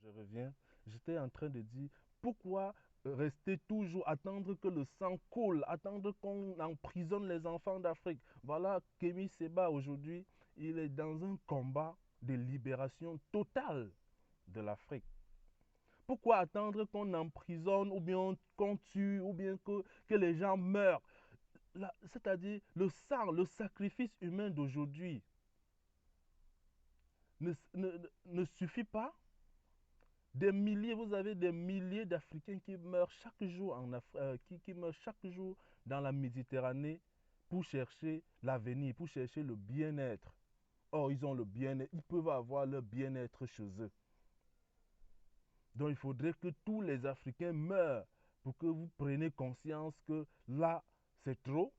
Je reviens. J'étais en train de dire pourquoi rester toujours, attendre que le sang coule, attendre qu'on emprisonne les enfants d'Afrique. Voilà, Kémy Séba aujourd'hui, il est dans un combat de libération totale de l'Afrique. Pourquoi attendre qu'on emprisonne ou bien qu'on tue ou bien que les gens meurent? C'est-à-dire le sang, le sacrifice humain d'aujourd'hui ne suffit pas. Des milliers, vous avez des milliers d'Africains qui meurent chaque jour qui meurent chaque jour dans la Méditerranée pour chercher l'avenir, pour chercher le bien-être. Or, ils ont le bien-être, ils peuvent avoir leur bien-être chez eux. Donc, il faudrait que tous les Africains meurent pour que vous preniez conscience que là, c'est trop.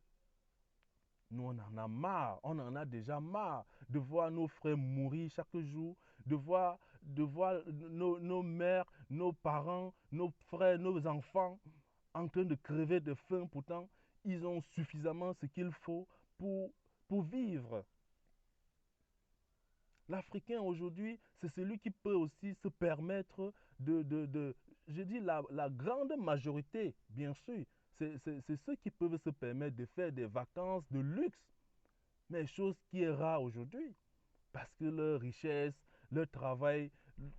Nous, on en a marre, on en a déjà marre de voir nos frères mourir chaque jour, de voir nos mères, nos parents, nos frères, nos enfants en train de crever de faim. Pourtant, ils ont suffisamment ce qu'il faut pour vivre. L'Africain aujourd'hui, c'est celui qui peut aussi se permettre je dis la grande majorité, bien sûr, c'est ceux qui peuvent se permettre de faire des vacances de luxe, mais chose qui est rare aujourd'hui, parce que leur richesse, leur travail,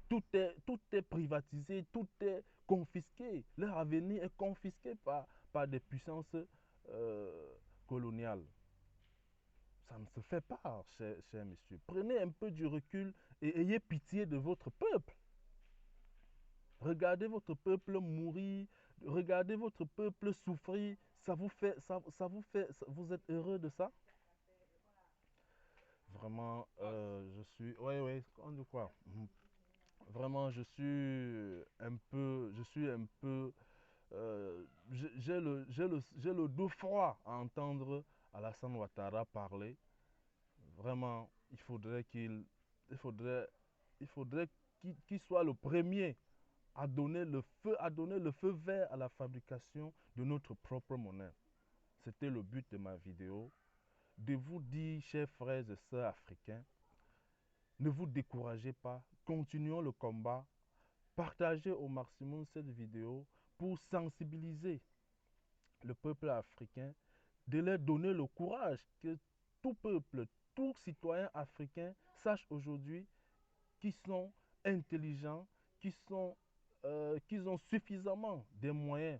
tout est privatisé, tout est confisqué. Leur avenir est confisqué par des puissances euh, coloniales. Ça ne se fait pas, cher monsieur. Prenez un peu du recul et ayez pitié de votre peuple. Regardez votre peuple mourir, regardez votre peuple souffrir. Vous êtes heureux de ça? Vraiment, je suis, ouais, ouais, on dit quoi? Vraiment, j'ai le dos froid à entendre Alassane Ouattara parler. Vraiment, il faudrait, il faudrait qu'il soit le premier à donner le feu vert à la fabrication de notre propre monnaie. C'était le but de ma vidéo, de vous dire, chers frères et sœurs africains, ne vous découragez pas, continuons le combat, partagez au maximum cette vidéo pour sensibiliser le peuple africain, de leur donner le courage que tout peuple, tout citoyen africain sache aujourd'hui qu'ils sont intelligents, qu'ils ont suffisamment de moyens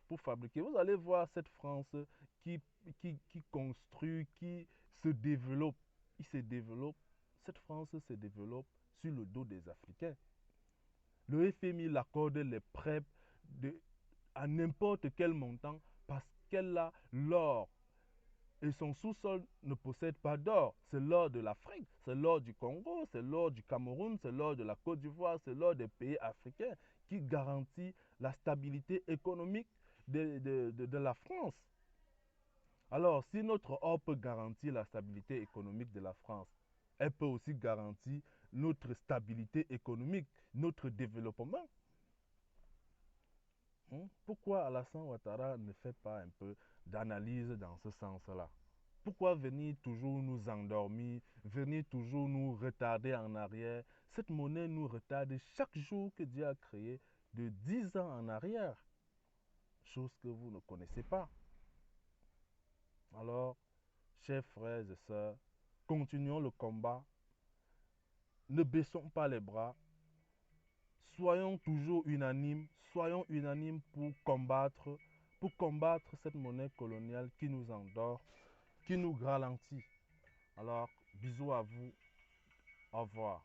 pour fabriquer. Vous allez voir cette France qui, qui construit, qui se développe. Il se développe. Cette France se développe sur le dos des Africains. Le FMI l'accorde les prêts à n'importe quel montant parce qu'elle a l'or. Et son sous-sol ne possède pas d'or. C'est l'or de l'Afrique, c'est l'or du Congo, c'est l'or du Cameroun, c'est l'or de la Côte d'Ivoire, c'est l'or des pays africains qui garantit la stabilité économique de la France. Alors, si notre or peut garantir la stabilité économique de la France, elle peut aussi garantir notre stabilité économique, notre développement. Pourquoi Alassane Ouattara ne fait pas un peu d'analyse dans ce sens-là? Pourquoi venir toujours nous endormir, venir toujours nous retarder en arrière? Cette monnaie nous retarde chaque jour que Dieu a créé de 10 ans en arrière, chose que vous ne connaissez pas. Alors, chers frères et sœurs, continuons le combat, ne baissons pas les bras, soyons unanimes pour combattre cette monnaie coloniale qui nous endort, qui nous ralentit. Alors, bisous à vous, au revoir.